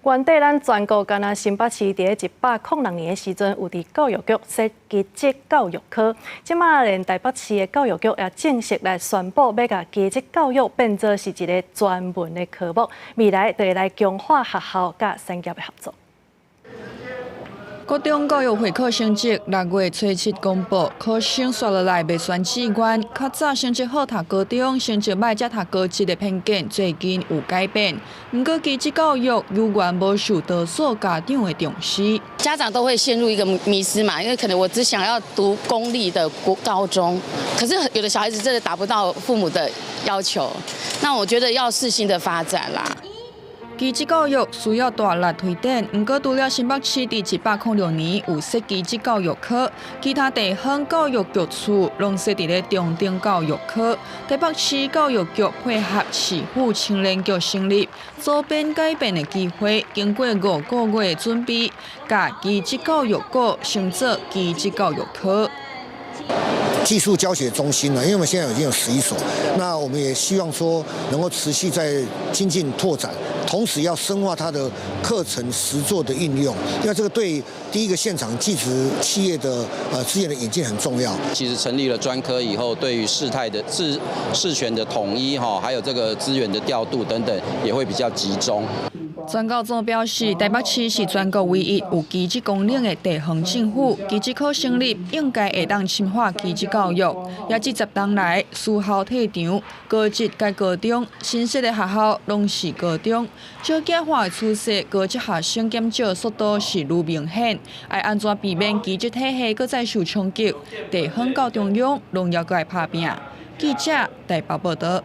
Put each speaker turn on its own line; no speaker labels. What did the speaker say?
原底咱全国敢若新北市伫106年的时阵，有伫教育局设基职教育科。即马连台北市的教育局也正式来宣布，要甲基职教育变作是一个专门的科目，未来就会来强化学校甲产业的合作。
高中教育会考成绩6月初7公布，考生刷落来未选志愿。较早成绩好读高中，成绩歹才读高职的偏见最近有改变。不过基职教育有缘无受多数家长的重视，
家长都会陷入一个迷思嘛，因为可能我只想要读公立的高中，可是有的小孩子真的达不到父母的要求，那我觉得要适性的发展啦。
基职教育需要大力推展，不过除了新北市伫106年有设基职教育科，其他地方教育局处拢设伫咧中等教育科。台北市教育局配合市府青年局成立，周边改变的机会，经过5个月的准备，甲基职教育局升做基职教育科。
技术教学中心呢，因为我们现在已经有11所，那我们也希望说能够持续在精进拓展，同时要深化它的课程实作的应用，因为这个对第一个现场技职企业的资源的引进很重要。
其实成立了专科以后，对于事权的统一还有这个资源的调度等等，也会比较集中。
专教总表示，台北市是全国唯一有基职功能的地方政府，基职科成立应该会当深化基职教育。也这10年来，私校退场，高职甲高中新设的学校拢是高中，少子化的趋势，高职学生减少速度是愈明显。要安怎避免基职体系搁再受冲击？地方到中央拢要来拍拼。记者台北报道。